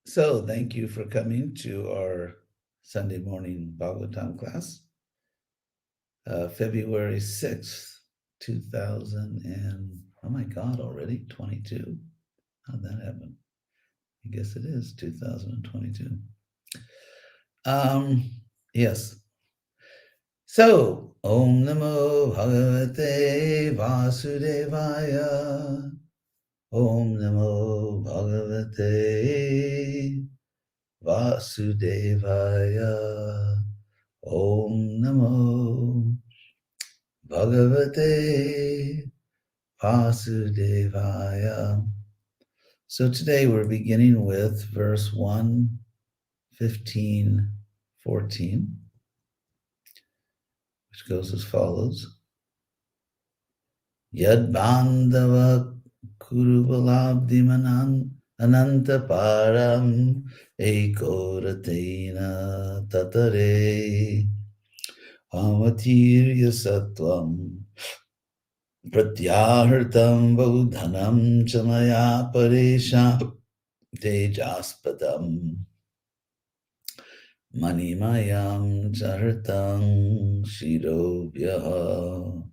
So, thank you for coming to our Sunday morning Bhagavatam class, February 6th, 2000 and, oh my God, already 22. How'd that happen? I guess it is 2022. Yes. So, Om Namo Bhagavate Vasudevaya. Om Namo Bhagavate Vasudevaya. Om Namo Bhagavate Vasudevaya. So today we're beginning with verse 1, 15, 14, which goes as follows. Yad bandhava kurubalabdimanan ananta param ekoratena tatare amatirya sattvam pratyahritam bodhanam chamaya paresha tejaspadam manimayam chartam shirobhyaha.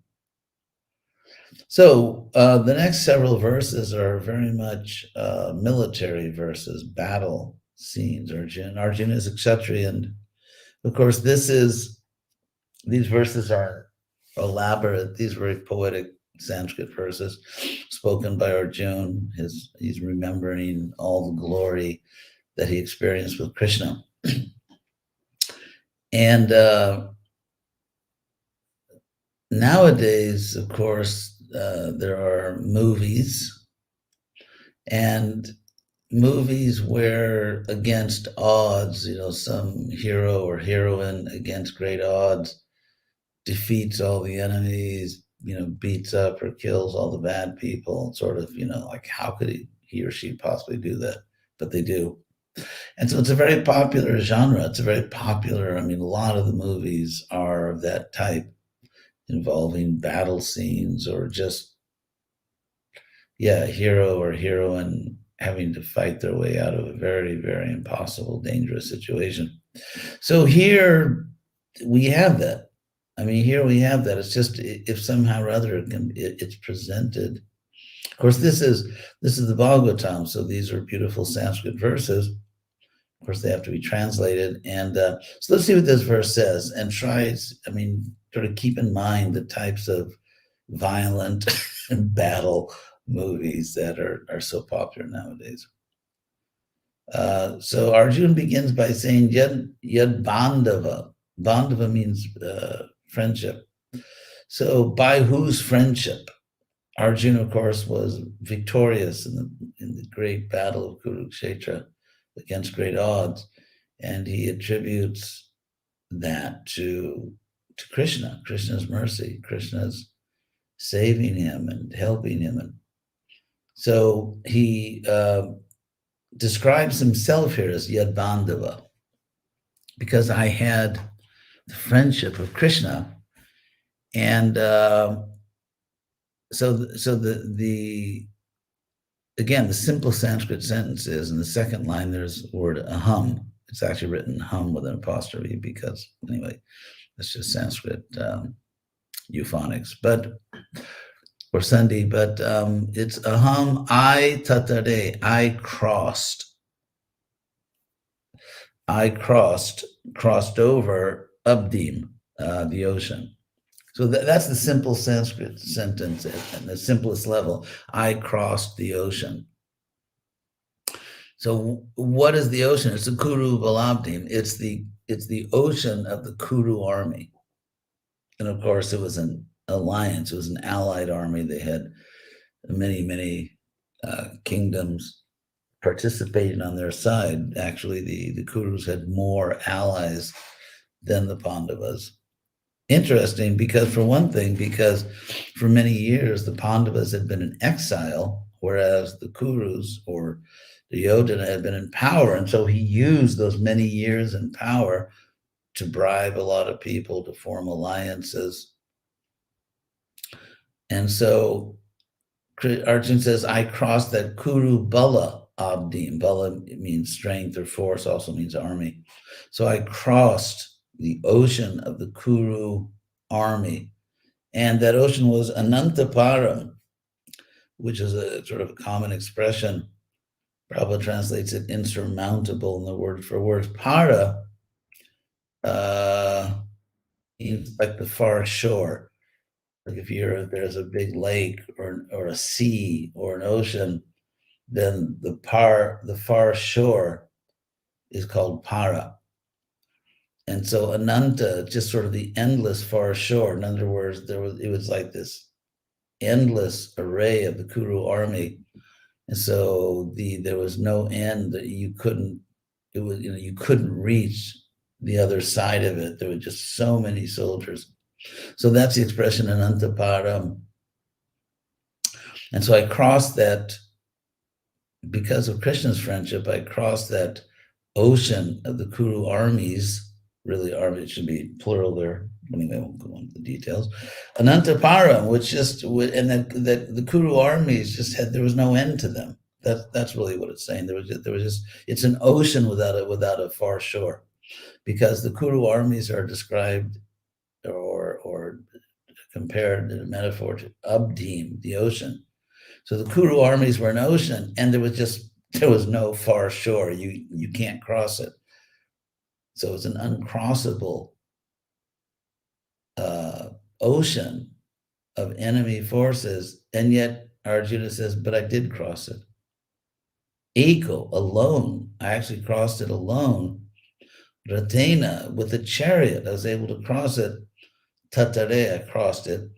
So the next several verses are very much military verses, battle scenes. Arjuna is a Kshatriya, and of course these verses are elaborate. These very poetic Sanskrit verses spoken by Arjuna. He's remembering all the glory that he experienced with Krishna. And nowadays, of course, there are movies where against odds, some hero or heroine against great odds defeats all the enemies, beats up or kills all the bad people, sort of, like how could he or she possibly do that? But they do. And so it's a very popular genre. It's a very popular, a lot of the movies are of that type, involving battle scenes or just, hero or heroine having to fight their way out of a very, very impossible, dangerous situation. So here we have that. It's just if somehow or other it's presented. Of course, this is the Bhagavatam, so these are beautiful Sanskrit verses. Of course, they have to be translated. And so let's see what this verse says and sort of keep in mind the types of violent battle movies that are so popular nowadays. So Arjuna begins by saying, Yad bandhava. Bandhava means friendship. So by whose friendship? Arjuna, of course, was victorious in the great battle of Kurukshetra against great odds, and he attributes that to Krishna, Krishna's mercy, Krishna's saving him and helping him. And so he describes himself here as Yad Bandhava, because I had the friendship of Krishna. And so the again, the simple Sanskrit sentence is, in the second line, there's the word aham. It's actually written hum with an apostrophe because, anyway, that's just Sanskrit euphonics, or Sandhi, but it's aham, I tatare, I crossed over abdim, the ocean. So that's the simple Sanskrit sentence at the simplest level. I crossed the ocean. So what is the ocean? It's the Kuru Balabdim. It's the ocean of the Kuru army. And of course, it was an alliance. It was an allied army. They had many, many kingdoms participating on their side. Actually, the Kurus had more allies than the Pandavas. Interesting, because for one thing, because for many years the Pandavas had been in exile, whereas the Kurus or the Yodhana had been in power. And so he used those many years in power to bribe a lot of people to form alliances. And so Arjuna says, I crossed that Kuru Bala. abdim. Bala means strength or force, also means army. So I crossed the ocean of the Kuru army, and that ocean was Anantaparam, which is a sort of a common expression. Prabhupada translates it insurmountable in the word for words. Para means like the far shore. Like if there's a big lake or a sea or an ocean, then the far shore is called para. And so Ananta, just sort of the endless far shore. In other words, it was like this endless array of the Kuru army. And so there was no end that you couldn't reach the other side of it. There were just so many soldiers. So that's the expression Anantaparam. And so I crossed that, because of Krishna's friendship, I crossed that ocean of the Kuru armies. Really, armies should be plural there. Anyway, I won't go into the details. Anantaparam, and that the Kuru armies there was no end to them. That's really what it's saying. It's an ocean without a far shore, because the Kuru armies are described or compared in a metaphor to Abdim, the ocean. So the Kuru armies were an ocean, and there was no far shore. You can't cross it. So it's an uncrossable ocean of enemy forces, and yet Arjuna says, but I did cross it. Ego, alone. I actually crossed it alone. Ratena, with a chariot, I was able to cross it. Tatare, I crossed it.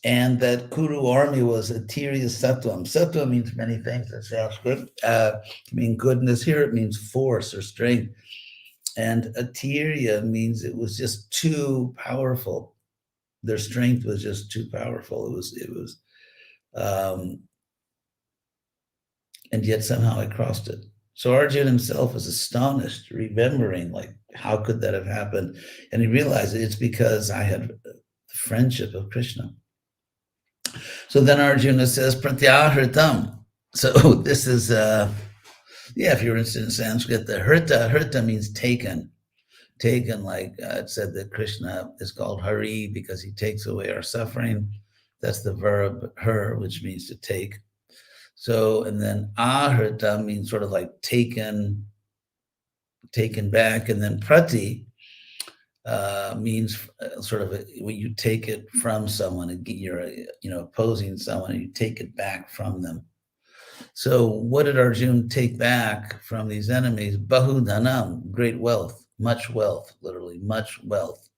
And that Kuru army was Atirya Sattvam. Sattva means many things in Sanskrit. It means goodness. Here it means force or strength. And Atirya means it was just too powerful. Their strength was just too powerful. It was, and yet somehow I crossed it. So Arjuna himself was astonished, remembering, like, how could that have happened? And he realized it's because I had the friendship of Krishna. So then Arjuna says, Pratyahritam. So this is, if you're interested in Sanskrit, the hrita means taken. Taken, like it said that Krishna is called Hari because he takes away our suffering. That's the verb her, which means to take. So, and then ahrita means sort of like taken back. And then prati means sort of when you take it from someone, and you're opposing someone, and you take it back from them. So what did Arjuna take back from these enemies? Bahudhanam, great wealth, much wealth, literally much wealth.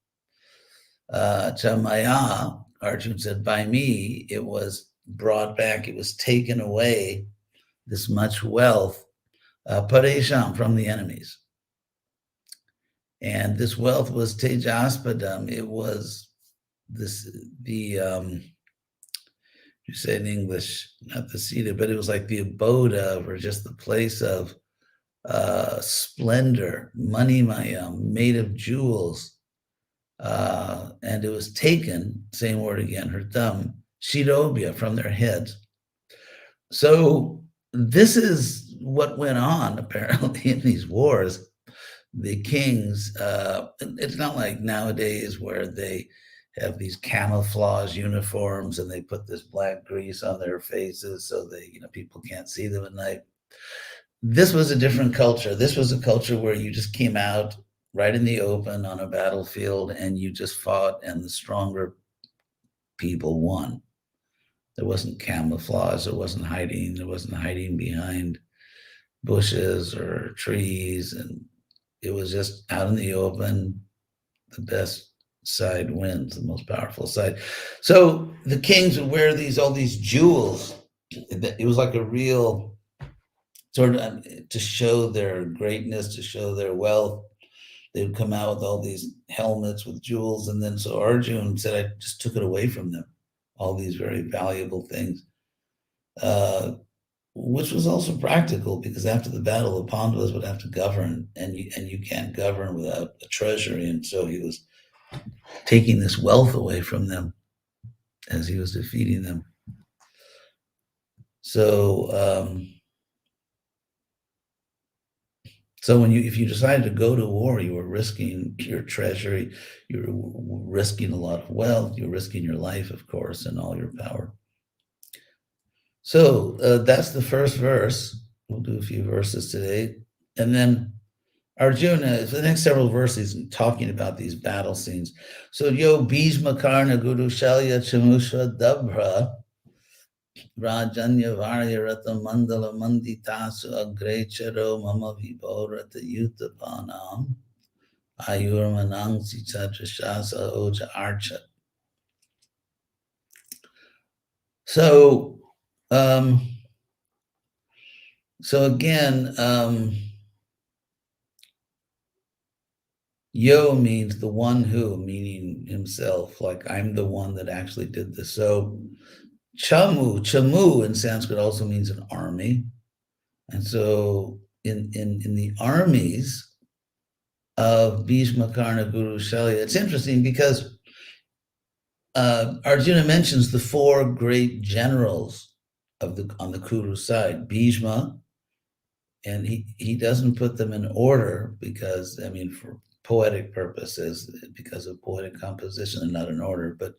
Chamaya, Arjuna said, by me, it was brought back, it was taken away, this much wealth, paresham, from the enemies. And this wealth was tejaspadam. It was you say in English, not the seated, but it was like the abode of, or just the place of splendor, manimayam, made of jewels. And it was taken, same word again, her thumb, shirobya, from their heads. So this is what went on apparently in these wars. The kings, it's not like nowadays where they have these camouflage uniforms and they put this black grease on their faces so people can't see them at night. This was a different culture. This was a culture where you just came out right in the open on a battlefield and you just fought, and the stronger people won. There wasn't camouflage. There wasn't hiding behind bushes or trees, and it was just out in the open. The best side wins, the most powerful side. So the kings would wear all these jewels. It was like a real sort of to show their greatness, to show their wealth. They would come out with all these helmets with jewels. And then so Arjuna said, I just took it away from them, all these very valuable things, which was also practical, because after the battle, the Pandavas would have to govern, and you can't govern without a treasury. And so he was taking this wealth away from them as he was defeating them. So So if you decided to go to war, you were risking your treasury, you were risking a lot of wealth, you're risking your life, of course, and all your power. So that's the first verse. We'll do a few verses today. And then Arjuna, for the next several verses, talking about these battle scenes. So, yo Bhishma Karna Guru Shalya Chamusha Dabra Rajanya Varya Rata Mandala Manditasu Agrecharo Mama Vibhorata Yutapanam Ayurmanang Sichatra Shasa Oja Archa. So, again, yo means the one who, meaning himself, like I'm the one that actually did this. So chamu in Sanskrit also means an army. And so in the armies of Bhishma, Karna, Guru, Shalya, it's interesting because Arjuna mentions the four great generals on the Kuru side, Bhishma, and he doesn't put them in order because, I mean, for poetic purposes, because of poetic composition and not in order. But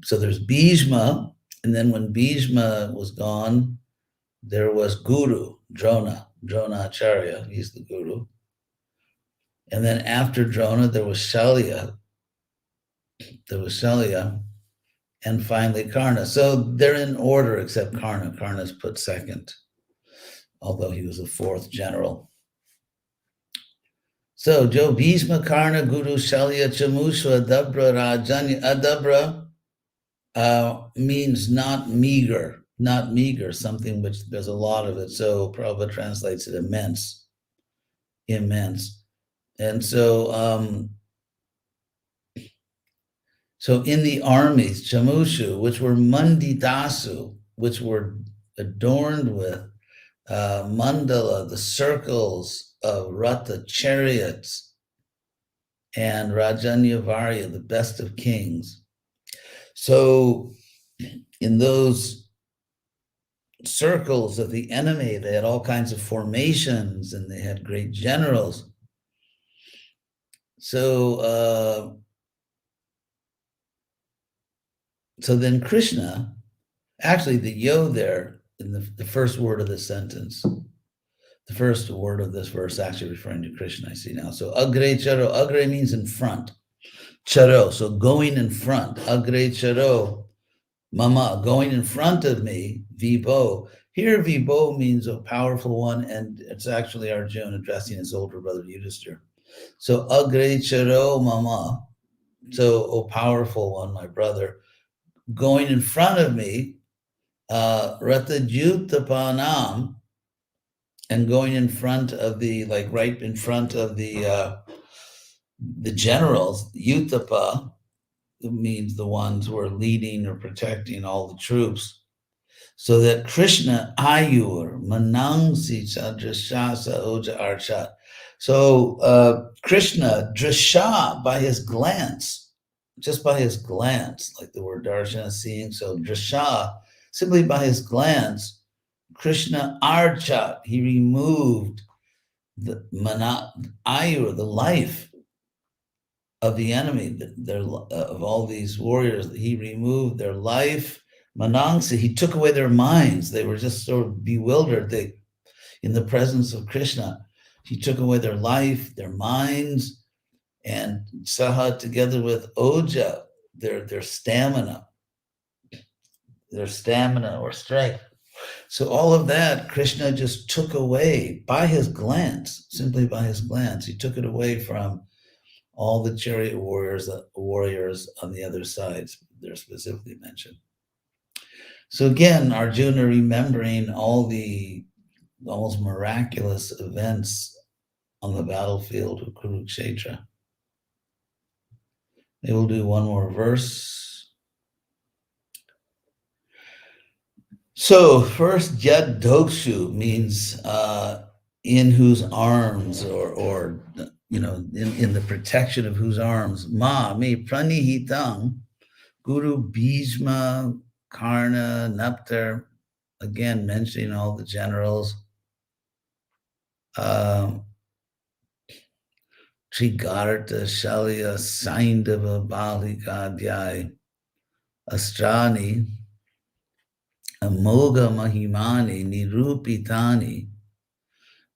so there's Bhishma, and then when Bhishma was gone, there was Guru, Drona Acharya, he's the Guru. And then after Drona, there was Shalya, and finally Karna. So they're in order except Karna. Karna's put second, although he was the fourth general. So Jo Bhishma, Karna, Guru, Shalya, Chamusha, Adabra, Rajanya. Adabra means not meager, something which there's a lot of it. So Prabhupada translates it immense. And so, so in the armies, Chamushu, which were Mandidasu, which were adorned with mandala, the circles of Rata chariots, and Rajanya Varya, the best of kings. So in those circles of the enemy, they had all kinds of formations and they had great generals. So so then Krishna, actually the yo there in the first word of the sentence, the first word of this verse actually referring to Krishna, I see now. So agre charo, agre means in front. Charo, so going in front. Agre charo, mama, going in front of me, Vibho. Here Vibho means a powerful one, and it's actually Arjuna addressing his older brother Yudhishthira. So agre charo, mama, so O powerful one, my brother, going in front of me, Ratajutapanam, and going in front of the, like right in front of the generals, Utapa means the ones who are leading or protecting all the troops. So that Krishna Ayur Manangsi Chandrashasa Oja Archat. So Krishna Drisha, by his glance, just by his glance, like the word Darshana, seeing. So Drisha, simply by his glance, Krishna Archat, he removed the Ayur, the life of the enemy, of all these warriors. He removed their life. Manangsi, he took away their minds. They were just sort of bewildered. In the presence of Krishna, he took away their life, their minds, and Saha together with Oja, their stamina or strength. So all of that, Krishna just took away by his glance, simply by his glance. He took it away from all the chariot warriors on the other sides. They're specifically mentioned. So again, Arjuna remembering all the almost miraculous events on the battlefield of Kurukshetra. Maybe we'll do one more verse. So first, Yad Dokshu means in whose arms, or you know, in the protection of whose arms. Ma me pranihitang Guru Bhishma Karna Naptar, again mentioning all the generals. Trigarta Shalya Saindava Balikadhyay Astrani Amoga Mahimani Nirupitani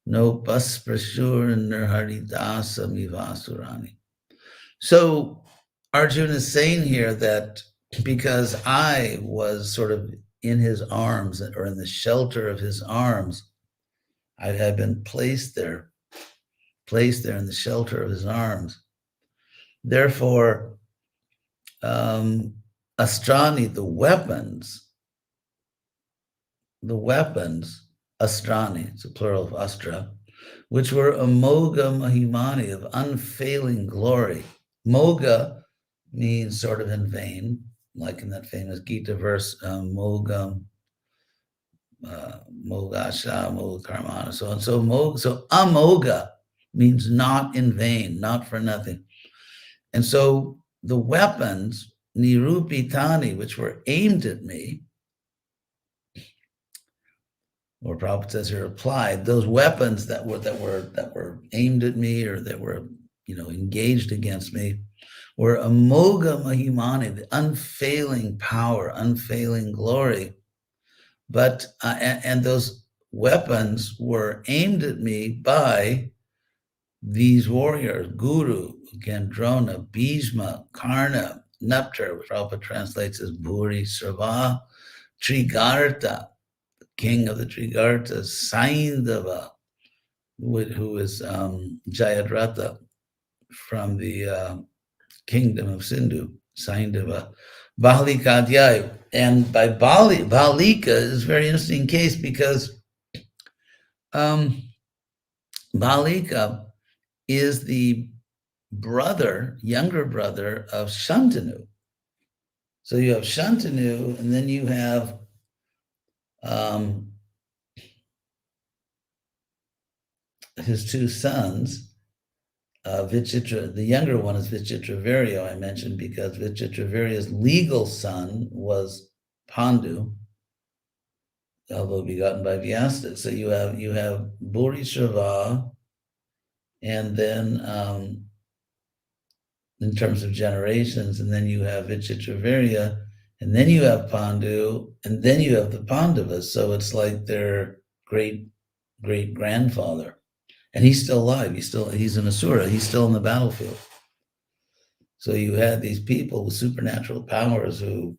No Basprashur Nirharidasa Mivasurani. So Arjuna is saying here that because I was sort of in his arms or in the shelter of his arms, I had been placed there in the shelter of his arms. Therefore, astrani, the weapons, astrani, it's a plural of astra, which were amoga mahimani, of unfailing glory. Moga means sort of in vain, like in that famous Gita verse, mogam, mogasha, moga karmana, so on. So amoga means not in vain, not for nothing. And so the weapons, nirupitani, which were aimed at me, or Prabhupada says here applied, those weapons that were aimed at me or that were, engaged against me, were amoga mahimani, the unfailing power, unfailing glory. But and those weapons were aimed at me by these warriors: Guru, Gandrona, Bhishma, Karna, Naptar, which Prabhupada translates as Bhuri Srava, Trigarta, king of the Trigartas, Saindava, who is Jayadratha from the kingdom of Sindhu, Saindava, Balikadhyay. And by Balika is a very interesting case because Balika is the younger brother of Shantanu. So you have Shantanu, and then you have his two sons. Vichitra, the younger one is Vichitravirya, I mentioned, because Vichitravirya's legal son was Pandu, although begotten by Vyasa. So you have Bhuri Srava, and then in terms of generations, and then you have Vichitravirya, and then you have Pandu, and then you have the Pandavas. So it's like their great grandfather. And he's still alive. He's an Asura. He's still in the battlefield. So you had these people with supernatural powers who,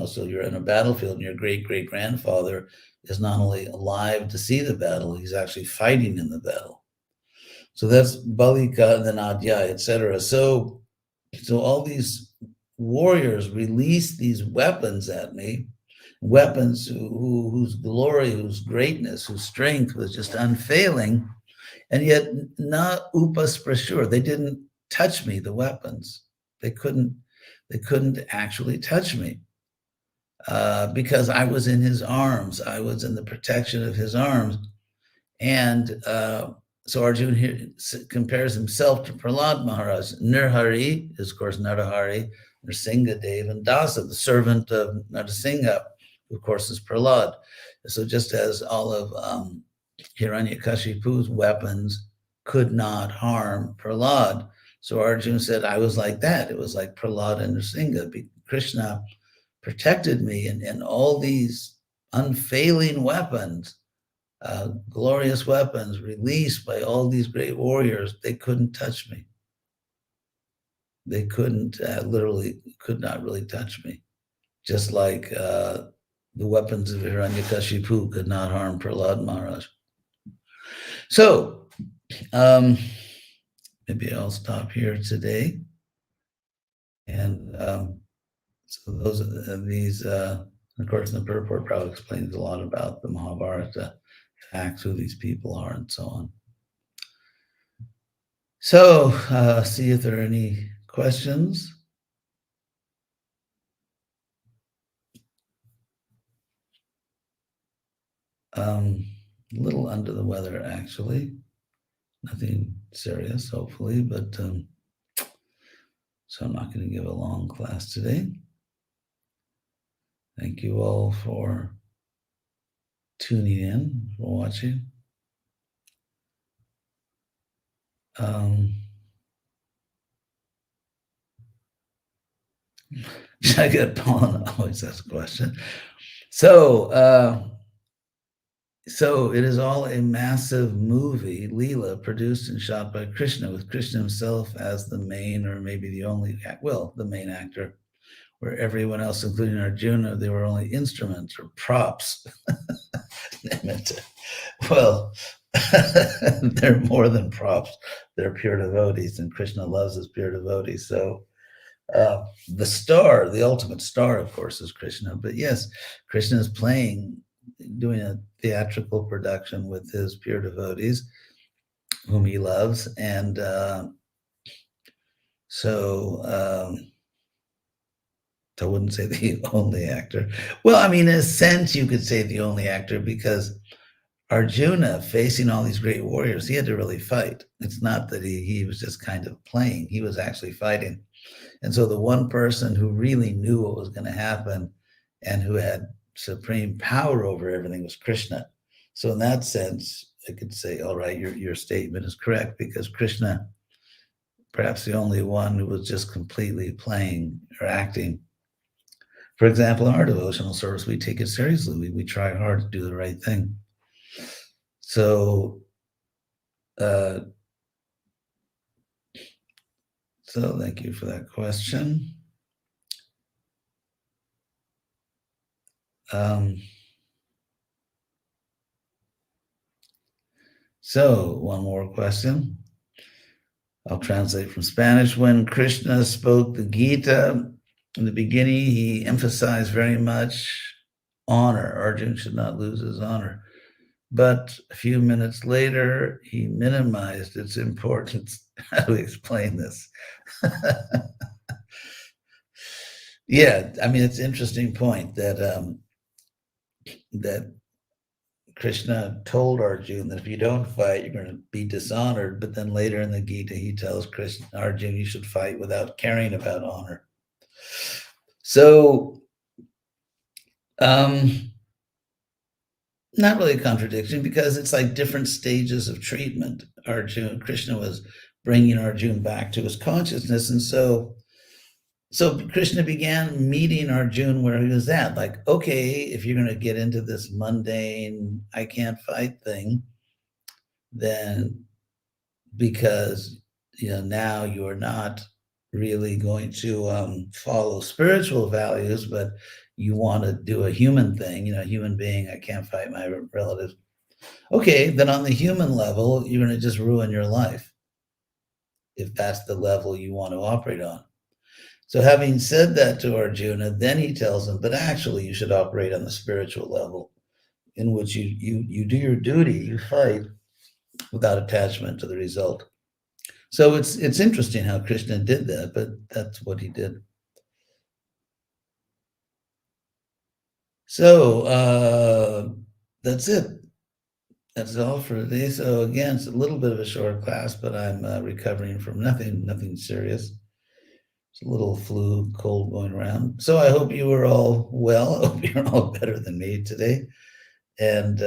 so you're in a battlefield and your great grandfather is not only alive to see the battle, he's actually fighting in the battle. So that's Balika and then Adya, etc. So all these warriors released these weapons at me, weapons whose glory, whose greatness, whose strength was just unfailing. And yet, not upas prasur. They didn't touch me, the weapons. They couldn't actually touch me because I was in his arms. I was in the protection of his arms. And so Arjuna here compares himself to Prahlad Maharaj. Nirhari is, of course, Narahari, Nrsinga Dev, and Dasa, the servant of Narasimha, who, of course, is Prahlad. So just as all of Hiranyakashipu's weapons could not harm Prahlad. So Arjuna said, I was like that. It was like Prahlad and Nrsinga. Krishna protected me, and all these unfailing weapons, glorious weapons released by all these great warriors, they couldn't touch me. They couldn't, literally could not really touch me. Just like the weapons of Hiranyakashipu could not harm Prahlad Maharaj. So maybe I'll stop here today. And so those are these, of course, in the purport probably explains a lot about the Mahabharata facts, who these people are, and so on. So see if there are any questions. A little under the weather, actually. Nothing serious, hopefully, but so I'm not going to give a long class today. Thank you all for tuning in, for watching. I get Paul always asks a question. So, so it is all a massive movie, Leela, produced and shot by Krishna, with Krishna himself as the main, or maybe the only, well, the main actor, where everyone else, including Arjuna, they were only instruments or props. Well, they're more than props. They're pure devotees, and Krishna loves his pure devotees. So the star, the ultimate star, of course, is Krishna. But yes, Krishna is playing, doing a theatrical production with his pure devotees, whom he loves, and so I wouldn't say the only actor. Well, I mean, in a sense, you could say the only actor because Arjuna, facing all these great warriors, he had to really fight. It's not that he was just kind of playing; he was actually fighting. And so the one person who really knew what was going to happen and who had supreme power over everything was Krishna. So in that sense, I could say, all right, your statement is correct, because Krishna, perhaps the only one who was just completely playing or acting. For example, in our devotional service, we take it seriously. We try hard to do the right thing. So, uh, so thank you for that question. So one more question. I'll translate from Spanish. When Krishna spoke the Gita in the beginning, he emphasized very much honor. Arjuna should not lose his honor. But a few minutes later, he minimized its importance. How do we explain this? Yeah, I mean, it's an interesting point that that Krishna told Arjuna that if you don't fight, you're going to be dishonored. But then later in the Gita, he tells Krishna, Arjuna, you should fight without caring about honor. So, not really a contradiction, because it's like different stages of treatment. Krishna was bringing Arjuna back to his consciousness, and so Krishna began meeting Arjuna where he was at. Like, okay, if you're going to get into this mundane, I can't fight thing, then because now you're not really going to follow spiritual values, but you want to do a human thing, human being, I can't fight my relatives. Okay, then on the human level, you're going to just ruin your life if that's the level you want to operate on. So having said that to Arjuna, then he tells him, but actually you should operate on the spiritual level, in which you do your duty, you fight without attachment to the result. So it's interesting how Krishna did that, but that's what he did. So that's it. That's all for today. So again, it's a little bit of a short class, but I'm recovering from nothing serious. It's a little flu, cold going around. So I hope you were all well. I hope you're all better than me today, and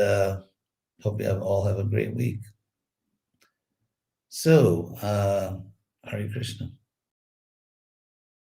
hope you all have a great week. So, Hare Krishna.